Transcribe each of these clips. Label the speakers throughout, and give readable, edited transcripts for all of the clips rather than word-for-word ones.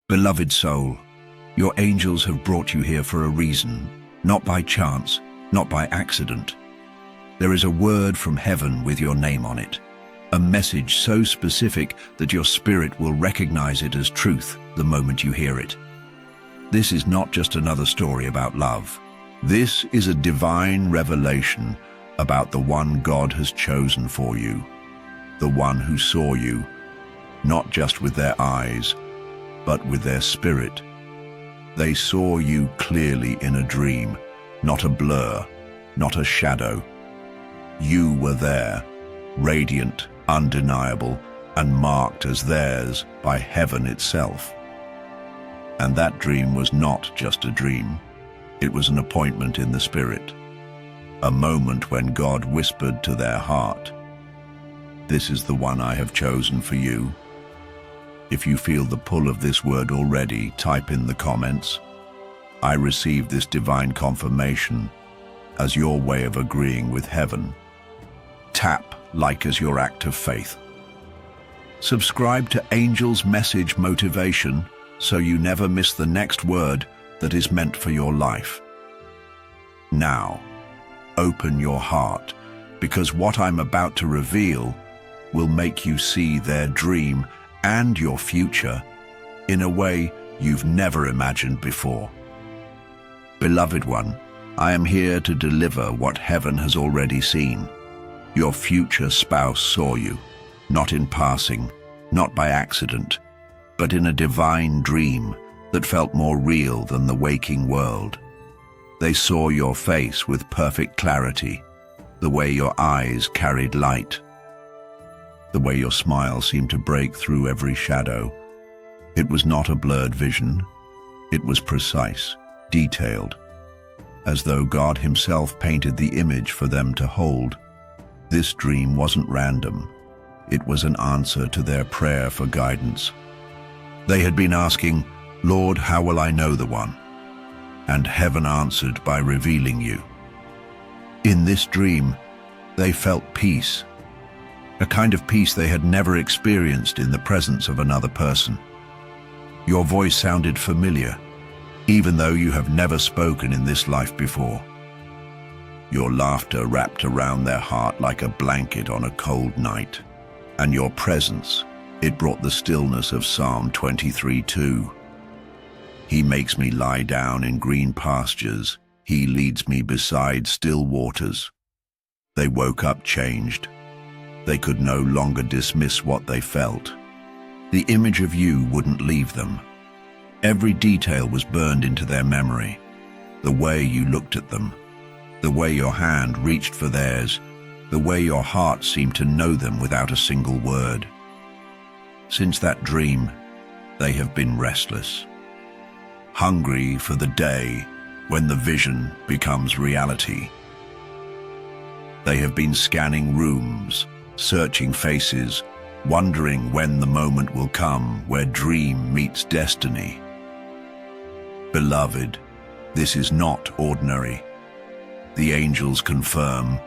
Speaker 1: Beloved soul, your angels have brought you here for a reason, not by chance, not by accident. There is a word from heaven with your name on it, a message so specific that your spirit will recognize it as truth the moment you hear it. This is not just another story about love. This is a divine revelation about the one God has chosen for you, the one who saw you, not just with their eyes, but with their spirit. They saw you clearly in a dream, not a blur, not a shadow. You were there, radiant, undeniable, and marked as theirs by heaven itself. And that dream was not just a dream. It was an appointment in the spirit, a moment when God whispered to their heart, "This is the one I have chosen for you." If you feel the pull of this word already, type in the comments, "I received this divine confirmation," as your way of agreeing with heaven. Tap like as your act of faith. Subscribe to Angel's Message Motivation so you never miss the next word that is meant for your life. Now, open your heart, because what I'm about to reveal will make you see their dream and your future in a way you've never imagined before. Beloved one, I am here to deliver what heaven has already seen. Your future spouse saw you, not in passing, not by accident, but in a divine dream that felt more real than the waking world. They saw your face with perfect clarity, the way your eyes carried light, the way your smile seemed to break through every shadow. It was not a blurred vision. It was precise, detailed, as though God himself painted the image for them to hold. This dream wasn't random. It was an answer to their prayer for guidance. They had been asking, "Lord, how will I know the one?" And heaven answered by revealing you. In this dream, they felt peace, a kind of peace they had never experienced in the presence of another person. Your voice sounded familiar, even though you have never spoken in this life before. Your laughter wrapped around their heart like a blanket on a cold night, and your presence, it brought the stillness of Psalm 23:2. He makes me lie down in green pastures. He leads me beside still waters. They woke up changed. They could no longer dismiss what they felt. The image of you wouldn't leave them. Every detail was burned into their memory. The way you looked at them, the way your hand reached for theirs, the way your heart seemed to know them without a single word. Since that dream, they have been restless, hungry for the day when the vision becomes reality. They have been scanning rooms, searching faces, wondering when the moment will come where dream meets destiny. Beloved, this is not ordinary. The angels confirm,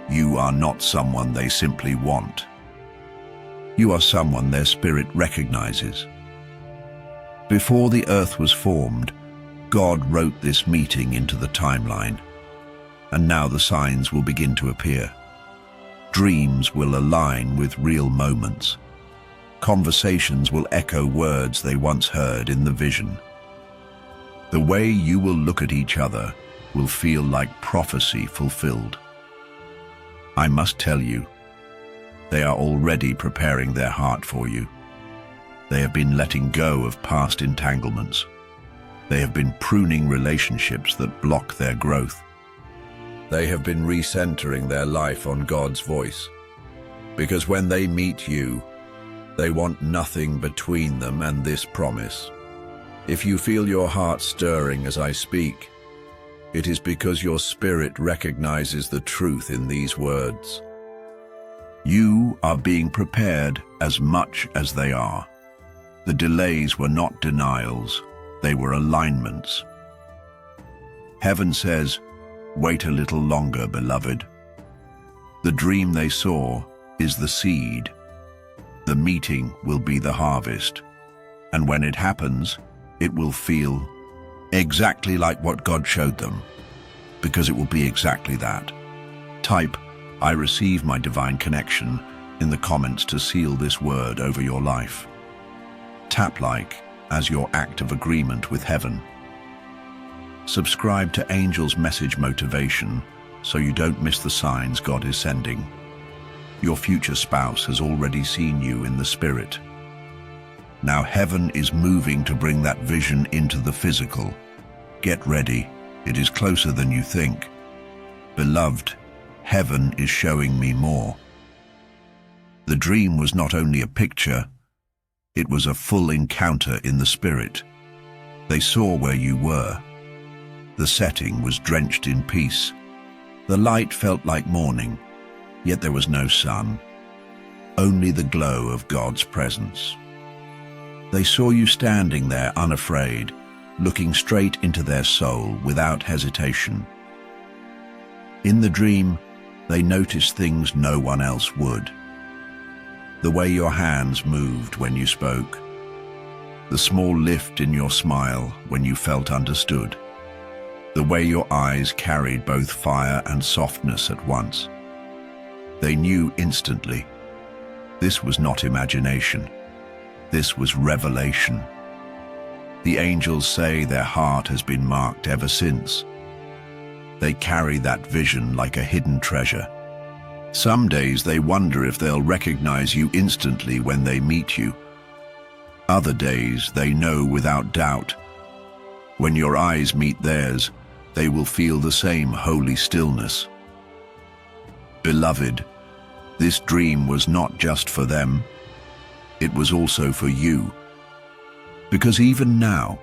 Speaker 1: you are not someone they simply want. You are someone their spirit recognizes. Before the earth was formed, God wrote this meeting into the timeline, and now the signs will begin to appear. Dreams will align with real moments. Conversations will echo words they once heard in the vision. The way you will look at each other will feel like prophecy fulfilled. I must tell you, they are already preparing their heart for you. They have been letting go of past entanglements. They have been pruning relationships that block their growth. They have been recentering their life on God's voice. Because when they meet you, they want nothing between them and this promise. If you feel your heart stirring as I speak, it is because your spirit recognizes the truth in these words. You are being prepared as much as they are. The delays were not denials, they were alignments. Heaven says, wait a little longer, beloved. The dream they saw is the seed. The meeting will be the harvest, And when it happens, it will feel exactly like what God showed them, because it will be exactly that. Type, "I receive my divine connection," in the comments to seal this word over your life. Tap like as your act of agreement with heaven. Subscribe to Angel's Message Motivation so you don't miss the signs God is sending. Your future spouse has already seen you in the spirit. Now heaven is moving to bring that vision into the physical. Get ready, it is closer than you think. Beloved, heaven is showing me more. The dream was not only a picture, it was a full encounter in the spirit. They saw where you were. The setting was drenched in peace. The light felt like morning, yet there was no sun, only the glow of God's presence. They saw you standing there unafraid, looking straight into their soul without hesitation. In the dream, they noticed things no one else would. The way your hands moved when you spoke, the small lift in your smile when you felt understood, the way your eyes carried both fire and softness at once. They knew instantly. This was not imagination. This was revelation. The angels say their heart has been marked ever since. They carry that vision like a hidden treasure. Some days they wonder if they'll recognize you instantly when they meet you. Other days they know without doubt. When your eyes meet theirs, they will feel the same holy stillness. Beloved, this dream was not just for them, it was also for you. Because even now,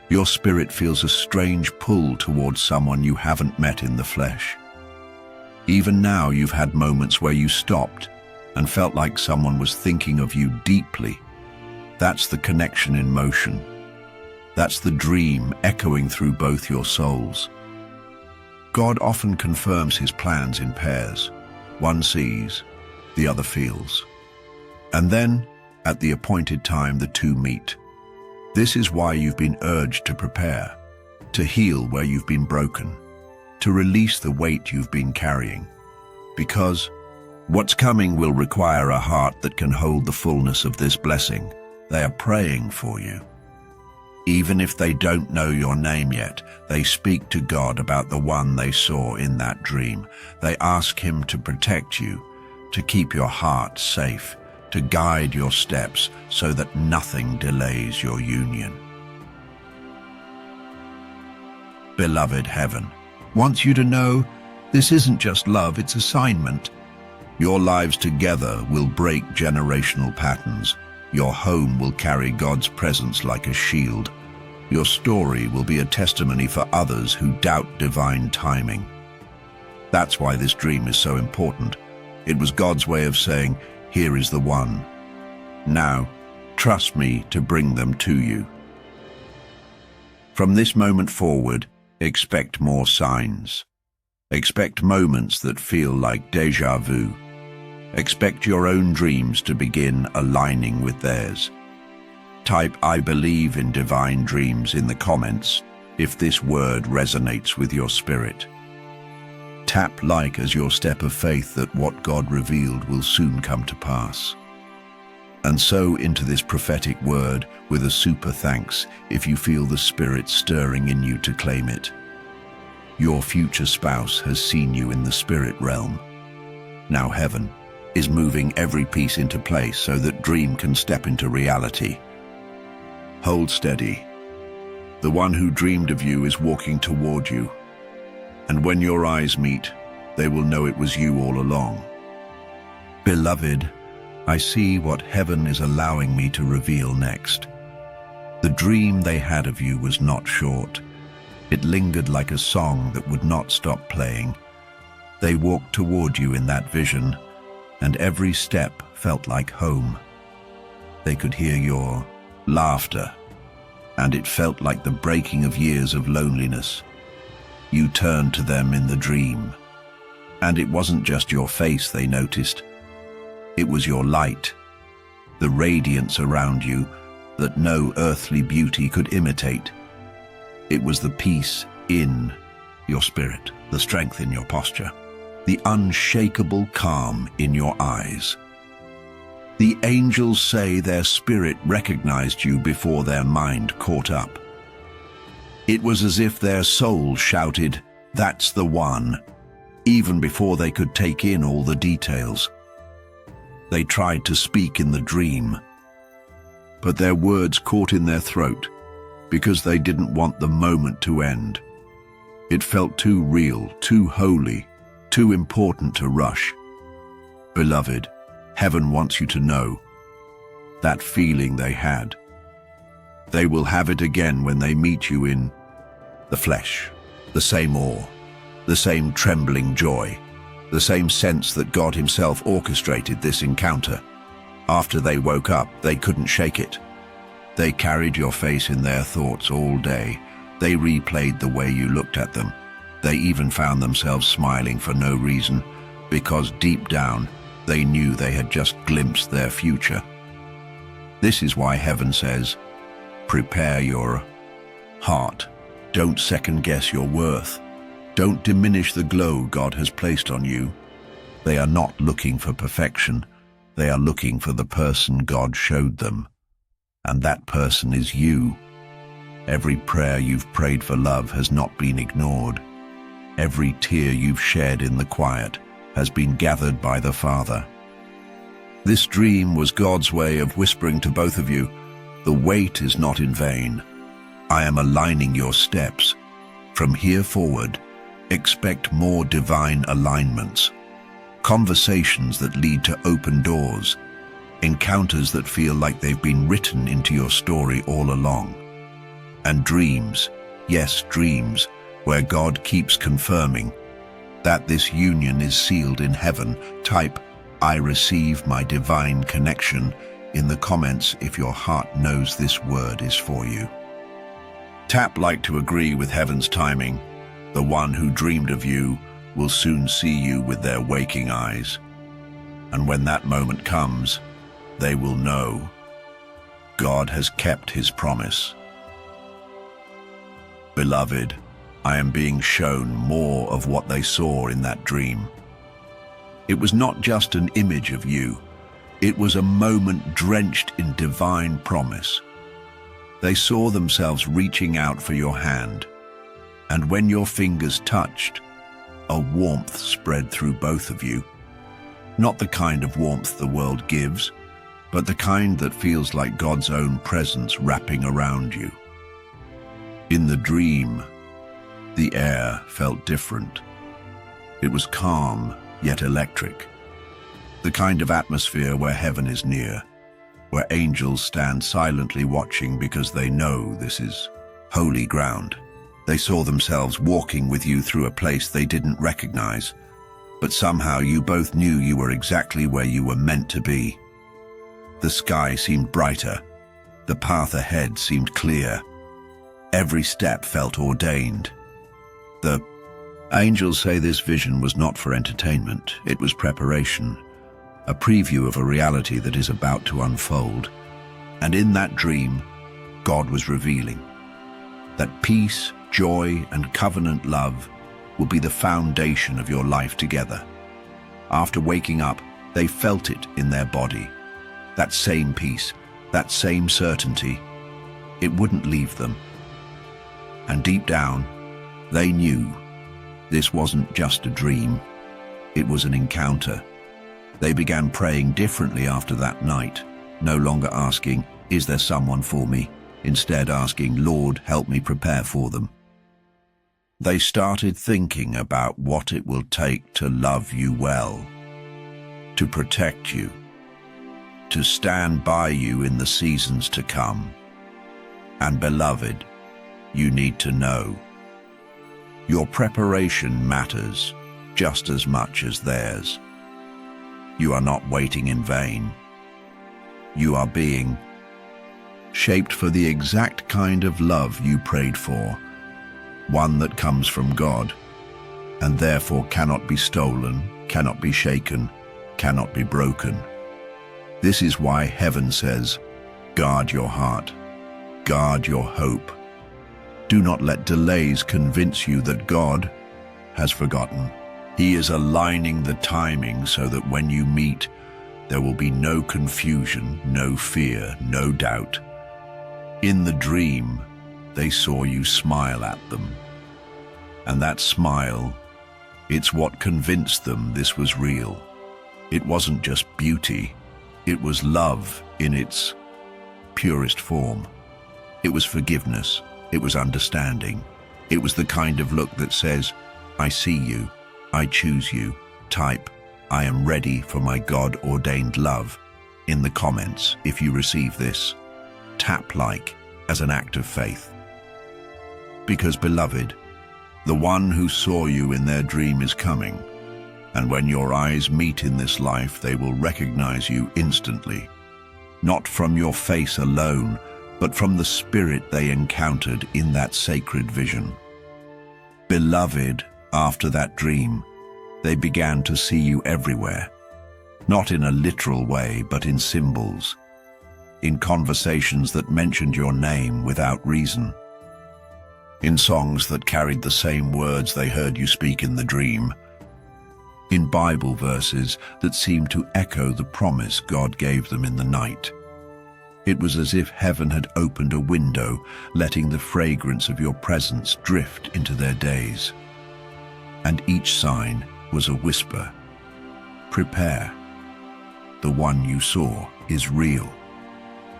Speaker 1: your spirit feels a strange pull towards someone you haven't met in the flesh. Even now you've had moments where you stopped and felt like someone was thinking of you deeply. That's the connection in motion. That's the dream echoing through both your souls. God often confirms his plans in pairs. One sees, the other feels. And then, at the appointed time, the two meet. This is why you've been urged to prepare, to heal where you've been broken, to release the weight you've been carrying. Because what's coming will require a heart that can hold the fullness of this blessing. They are praying for you. Even if they don't know your name yet, they speak to God about the one they saw in that dream. They ask him to protect you, to keep your heart safe, to guide your steps so that nothing delays your union. Beloved, heaven wants you to know this isn't just love, it's assignment. Your lives together will break generational patterns. Your home will carry God's presence like a shield. Your story will be a testimony for others who doubt divine timing. That's why this dream is so important. It was God's way of saying, here is the one. Now, trust me to bring them to you. From this moment forward, expect more signs. Expect moments that feel like déjà vu. Expect your own dreams to begin aligning with theirs. Type "I believe in divine dreams" in the comments if this word resonates with your spirit. Tap like as your step of faith that what God revealed will soon come to pass. And so into this prophetic word with a super thanks if you feel the Spirit stirring in you to claim it. Your future spouse has seen you in the spirit realm. Now heaven is moving every piece into place so that dream can step into reality. Hold steady. The one who dreamed of you is walking toward you. And when your eyes meet, they will know it was you all along. Beloved, I see what heaven is allowing me to reveal next. The dream they had of you was not short. It lingered like a song that would not stop playing. They walked toward you in that vision, and every step felt like home. They could hear your laughter, and it felt like the breaking of years of loneliness. You turned to them in the dream, and it wasn't just your face they noticed. It was your light, the radiance around you, that no earthly beauty could imitate. It was the peace in your spirit, the strength in your posture, the unshakable calm in your eyes. The angels say their spirit recognized you before their mind caught up. It was as if their soul shouted, "That's the one," even before they could take in all the details. They tried to speak in the dream, but their words caught in their throat because they didn't want the moment to end. It felt too real, too holy, too important to rush. Beloved, heaven wants you to know that feeling they had. They will have it again when they meet you in the flesh, the same awe, the same trembling joy, the same sense that God Himself orchestrated this encounter. After they woke up, they couldn't shake it. They carried your face in their thoughts all day. They replayed the way you looked at them. They even found themselves smiling for no reason, because deep down, they knew they had just glimpsed their future. This is why heaven says, prepare your heart. Don't second-guess your worth. Don't diminish the glow God has placed on you. They are not looking for perfection. They are looking for the person God showed them. And that person is you. Every prayer you've prayed for love has not been ignored. Every tear you've shed in the quiet has been gathered by the Father. This dream was God's way of whispering to both of you, the wait is not in vain. I am aligning your steps. From here forward, expect more divine alignments, conversations that lead to open doors, encounters that feel like they've been written into your story all along. And dreams, yes, dreams, where God keeps confirming that this union is sealed in heaven. Type, I receive my divine connection in the comments if your heart knows this word is for you. Tap like to agree with heaven's timing. The one who dreamed of you will soon see you with their waking eyes. And when that moment comes, they will know God has kept His promise. Beloved, I am being shown more of what they saw in that dream. It was not just an image of you. It was a moment drenched in divine promise. They saw themselves reaching out for your hand, and when your fingers touched, a warmth spread through both of you. Not the kind of warmth the world gives, but the kind that feels like God's own presence wrapping around you. In the dream, the air felt different. It was calm, yet electric. The kind of atmosphere where heaven is near, where angels stand silently watching because they know this is holy ground. They saw themselves walking with you through a place they didn't recognize, but somehow you both knew you were exactly where you were meant to be. The sky seemed brighter. The path ahead seemed clear. Every step felt ordained. The angels say this vision was not for entertainment. It was preparation, a preview of a reality that is about to unfold. And in that dream, God was revealing that peace, joy, and covenant love will be the foundation of your life together. After waking up, they felt it in their body. That same peace, that same certainty, it wouldn't leave them. And deep down, they knew this wasn't just a dream, it was an encounter. They began praying differently after that night, no longer asking, is there someone for me? Instead asking, Lord, help me prepare for them. They started thinking about what it will take to love you well, to protect you, to stand by you in the seasons to come. And beloved, you need to know, your preparation matters just as much as theirs. You are not waiting in vain. You are being shaped for the exact kind of love you prayed for, one that comes from God, and therefore cannot be stolen, cannot be shaken, cannot be broken. This is why heaven says, Guard your heart. Guard your hope. Do not let delays convince you that God has forgotten. He is aligning the timing so that when you meet, there will be no confusion, no fear, no doubt. In the dream, they saw you smile at them. And that smile, it's what convinced them this was real. It wasn't just beauty, it was love in its purest form. It was forgiveness, it was understanding. It was the kind of look that says, I see you, I choose you. Type, I am ready for my God-ordained love in the comments if you receive this. Tap like as an act of faith. Because, beloved, the one who saw you in their dream is coming, and when your eyes meet in this life, they will recognize you instantly, not from your face alone, but from the spirit they encountered in that sacred vision. Beloved, after that dream, they began to see you everywhere, not in a literal way, but in symbols, in conversations that mentioned your name without reason, in songs that carried the same words they heard you speak in the dream, in Bible verses that seemed to echo the promise God gave them in the night. It was as if heaven had opened a window, letting the fragrance of your presence drift into their days. And each sign was a whisper. Prepare. The one you saw is real.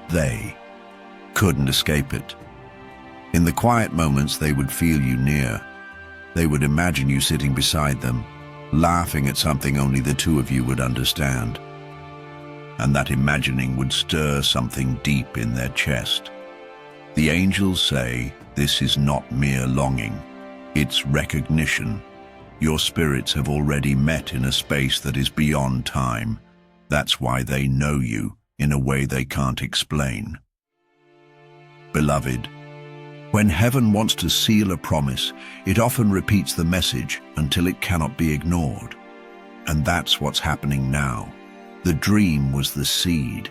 Speaker 1: They couldn't escape it. In the quiet moments, they would feel you near. They would imagine you sitting beside them, laughing at something only the two of you would understand. And that imagining would stir something deep in their chest. The angels say this is not mere longing, it's recognition. Your spirits have already met in a space that is beyond time. That's why they know you in a way they can't explain. Beloved, when heaven wants to seal a promise, it often repeats the message until it cannot be ignored. And that's what's happening now. The dream was the seed,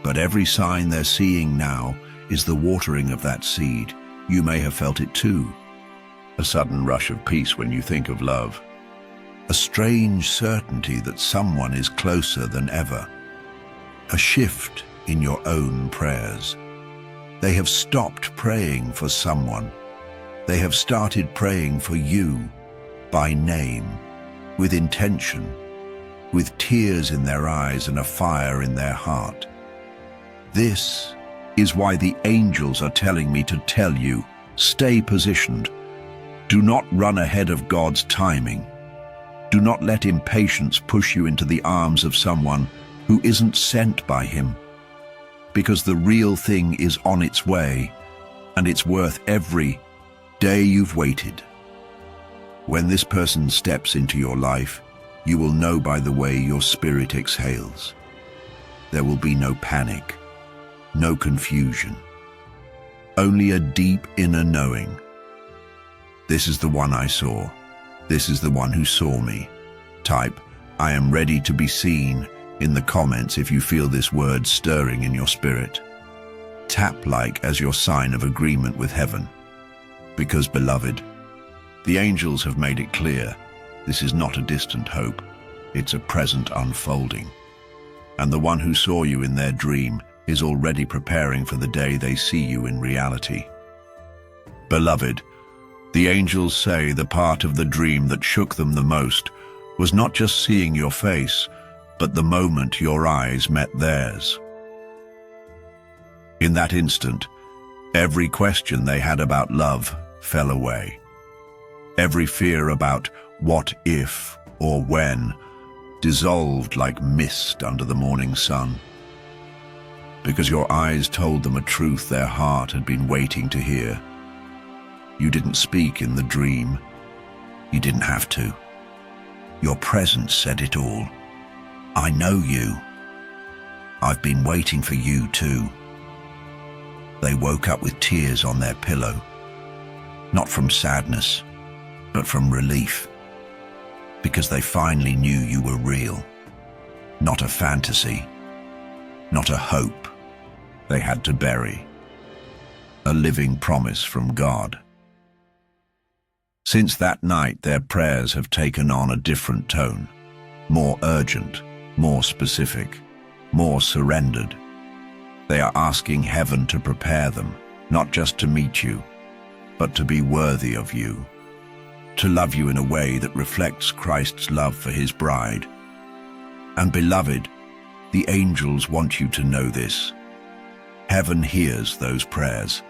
Speaker 1: but every sign they're seeing now is the watering of that seed. You may have felt it too. A sudden rush of peace when you think of love. A strange certainty that someone is closer than ever. A shift in your own prayers. They have stopped praying for someone. They have started praying for you, by name, with intention, with tears in their eyes and a fire in their heart. This is why the angels are telling me to tell you, stay positioned. Do not run ahead of God's timing. Do not let impatience push you into the arms of someone who isn't sent by Him. Because the real thing is on its way, and it's worth every day you've waited. When this person steps into your life, you will know by the way your spirit exhales. There will be no panic, no confusion, only a deep inner knowing. This is the one I saw. This is the one who saw me. Type, I am ready to be seen, in the comments if you feel this word stirring in your spirit. Tap like as your sign of agreement with heaven. Because, beloved, the angels have made it clear, this is not a distant hope, it's a present unfolding. And the one who saw you in their dream is already preparing for the day they see you in reality. Beloved, the angels say the part of the dream that shook them the most was not just seeing your face, but the moment your eyes met theirs. In that instant, every question they had about love fell away. Every fear about what if or when dissolved like mist under the morning sun. Because your eyes told them a truth their heart had been waiting to hear. You didn't speak in the dream. You didn't have to. Your presence said it all. I know you. I've been waiting for you too. They woke up with tears on their pillow, not from sadness, but from relief, because they finally knew you were real, not a fantasy, not a hope, they had to bury. A living promise from God. Since that night, their prayers have taken on a different tone, more urgent, more specific, more surrendered. They are asking heaven to prepare them, not just to meet you, but to be worthy of you, to love you in a way that reflects Christ's love for his bride. And beloved, the angels want you to know this. Heaven hears those prayers.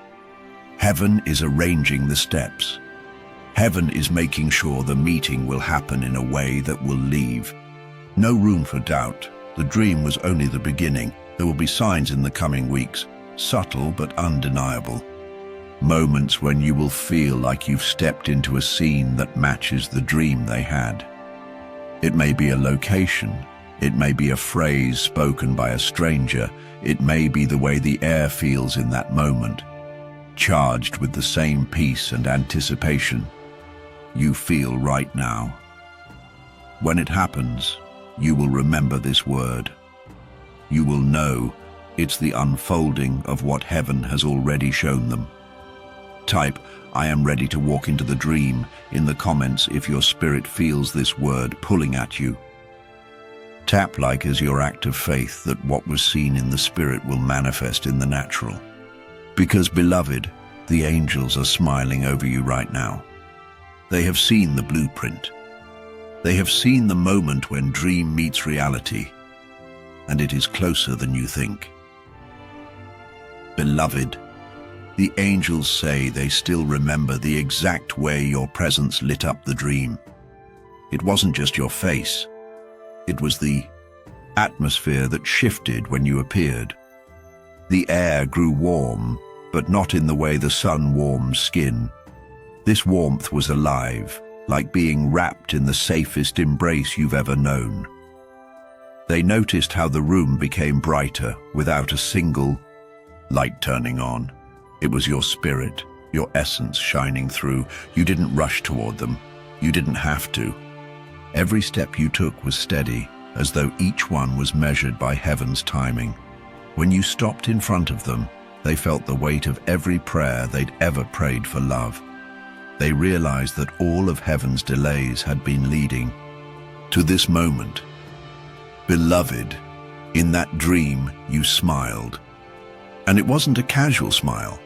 Speaker 1: Heaven is arranging the steps. Heaven is making sure the meeting will happen in a way that will leave no room for doubt. The dream was only the beginning. There will be signs in the coming weeks, subtle but undeniable. Moments when you will feel like you've stepped into a scene that matches the dream they had. It may be a location. It may be a phrase spoken by a stranger. It may be the way the air feels in that moment, charged with the same peace and anticipation you feel right now. When it happens, you will remember this word. You will know it's the unfolding of what heaven has already shown them. Type, "I am ready to walk into the dream," in the comments if your spirit feels this word pulling at you. Tap like as your act of faith that what was seen in the spirit will manifest in the natural. Because, beloved, the angels are smiling over you right now. They have seen the blueprint. They have seen the moment when dream meets reality, and it is closer than you think. Beloved, the angels say they still remember the exact way your presence lit up the dream. It wasn't just your face. It was the atmosphere that shifted when you appeared. The air grew warm, but not in the way the sun warms skin. This warmth was alive, like being wrapped in the safest embrace you've ever known. They noticed how the room became brighter without a single light turning on. It was your spirit, your essence shining through. You didn't rush toward them. You didn't have to. Every step you took was steady, as though each one was measured by heaven's timing. When you stopped in front of them, they felt the weight of every prayer they'd ever prayed for love. They realized that all of heaven's delays had been leading to this moment. Beloved, in that dream you smiled. And it wasn't a casual smile.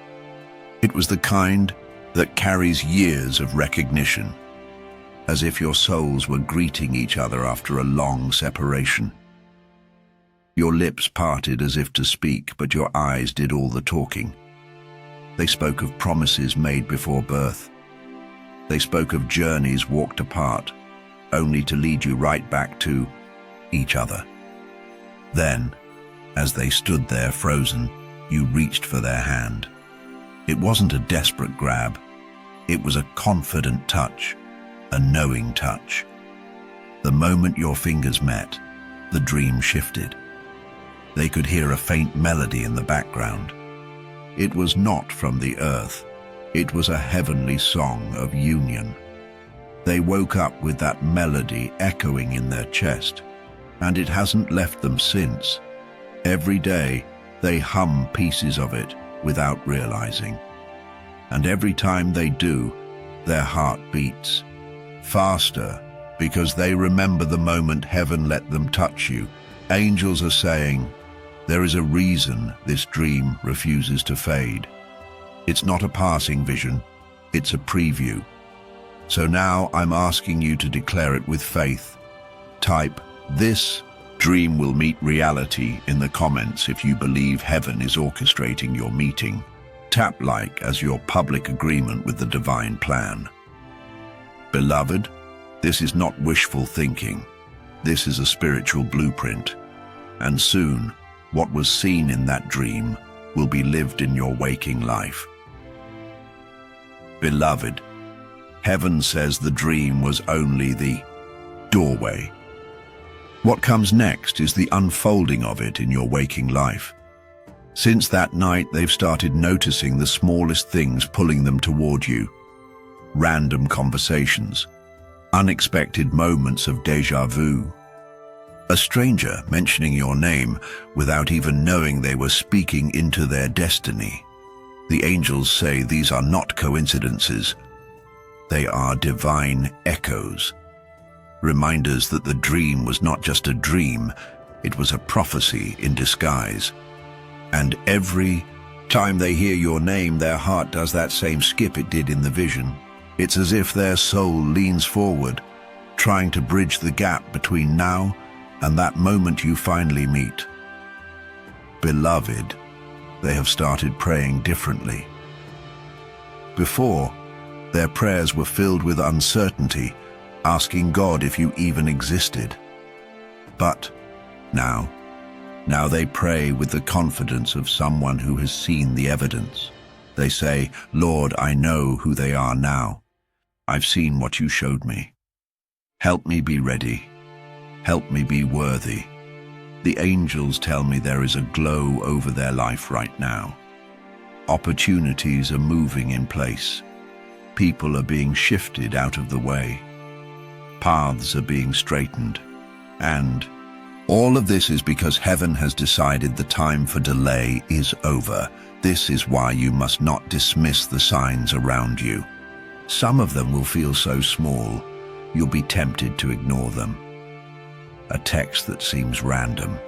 Speaker 1: It was the kind that carries years of recognition, as if your souls were greeting each other after a long separation. Your lips parted as if to speak, but your eyes did all the talking. They spoke of promises made before birth. They spoke of journeys walked apart, only to lead you right back to each other. Then, as they stood there frozen, you reached for their hand. It wasn't a desperate grab. It was a confident touch, a knowing touch. The moment your fingers met, the dream shifted. They could hear a faint melody in the background. It was not from the earth. It was a heavenly song of union. They woke up with that melody echoing in their chest, and it hasn't left them since. Every day, they hum pieces of it without realizing. And every time they do, their heart beats faster because they remember the moment heaven let them touch you. Angels are saying, there is a reason this dream refuses to fade. It's not a passing vision, it's a preview. So now I'm asking you to declare it with faith. Type, "This dream will meet reality," in the comments if you believe heaven is orchestrating your meeting. Tap like as your public agreement with the divine plan. Beloved, this is not wishful thinking. This is a spiritual blueprint. And soon, what was seen in that dream will be lived in your waking life. Beloved, heaven says the dream was only the doorway. What comes next is the unfolding of it in your waking life. Since that night, they've started noticing the smallest things pulling them toward you. Random conversations, unexpected moments of déjà vu, A stranger mentioning your name without even knowing they were speaking into their destiny. The angels say these are not coincidences. They are divine echoes. Reminders that the dream was not just a dream, it was a prophecy in disguise. And every time they hear your name, their heart does that same skip it did in the vision. It's as if their soul leans forward, trying to bridge the gap between now and that moment you finally meet. Beloved, they have started praying differently. Before, their prayers were filled with uncertainty, asking God if you even existed. But now they pray with the confidence of someone who has seen the evidence. They say, Lord, I know who they are now. I've seen what you showed me. Help me be ready. Help me be worthy. The angels tell me there is a glow over their life right now. Opportunities are moving in place. People are being shifted out of the way. Paths are being straightened. And all of this is because heaven has decided the time for delay is over. This is why you must not dismiss the signs around you. Some of them will feel so small, you'll be tempted to ignore them. A text that seems random.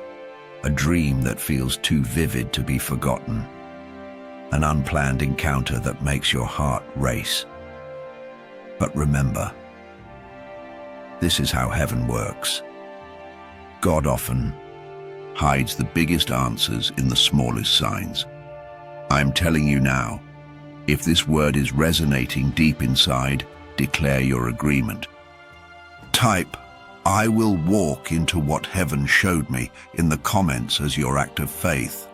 Speaker 1: A dream that feels too vivid to be forgotten. An unplanned encounter that makes your heart race. But remember, this is how heaven works. God often hides the biggest answers in the smallest signs. I'm telling you now, if this word is resonating deep inside, declare your agreement. Type, I will walk into what heaven showed me in the comments as your act of faith.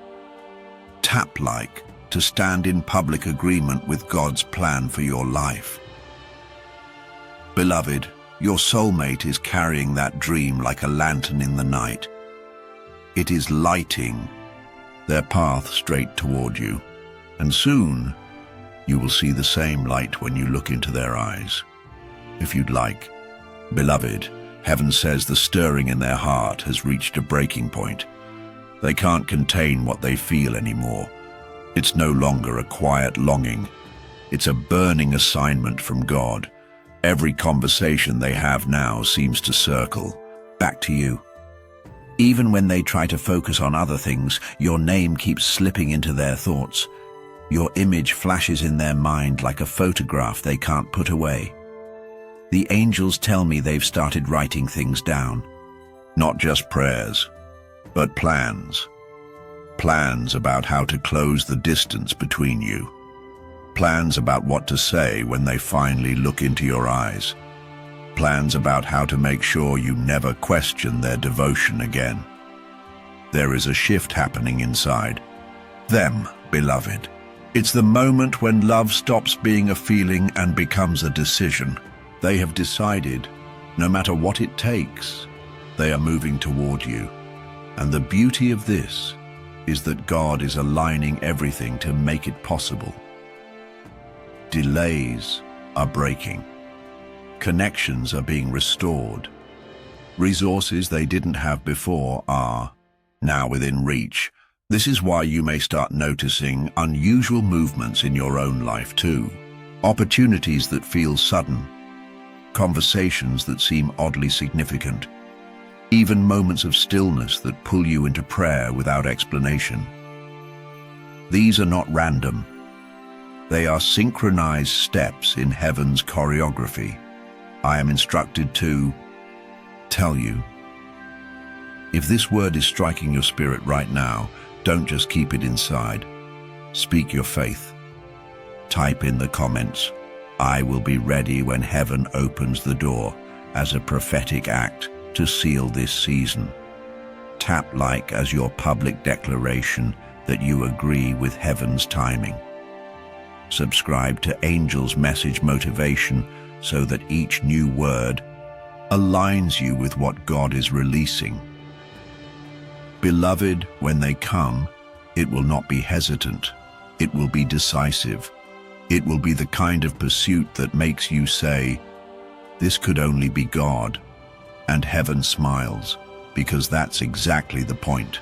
Speaker 1: Tap like to stand in public agreement with God's plan for your life. Beloved, your soulmate is carrying that dream like a lantern in the night. It is lighting their path straight toward you, and soon you will see the same light when you look into their eyes. If you'd like, beloved, heaven says the stirring in their heart has reached a breaking point. They can't contain what they feel anymore. It's no longer a quiet longing. It's a burning assignment from God. Every conversation they have now seems to circle back to you. Even when they try to focus on other things, your name keeps slipping into their thoughts. Your image flashes in their mind like a photograph they can't put away. The angels tell me they've started writing things down. Not just prayers, but plans. Plans about how to close the distance between you. Plans about what to say when they finally look into your eyes. Plans about how to make sure you never question their devotion again. There is a shift happening inside them, beloved. It's the moment when love stops being a feeling and becomes a decision. They have decided, no matter what it takes, they are moving toward you. And the beauty of this is that God is aligning everything to make it possible. Delays are breaking. Connections are being restored. Resources they didn't have before are now within reach. This is why you may start noticing unusual movements in your own life too. Opportunities that feel sudden. Conversations that seem oddly significant. Even moments of stillness that pull you into prayer without explanation. These are not random. They are synchronized steps in heaven's choreography. I am instructed to tell you. If this word is striking your spirit right now, don't just keep it inside. Speak your faith. Type in the comments, I will be ready when heaven opens the door, as a prophetic act to seal this season. Tap like as your public declaration that you agree with heaven's timing. Subscribe to Angel's Message Motivation so that each new word aligns you with what God is releasing. Beloved, when they come, it will not be hesitant. It will be decisive. It will be the kind of pursuit that makes you say, this could only be God. And heaven smiles, because that's exactly the point.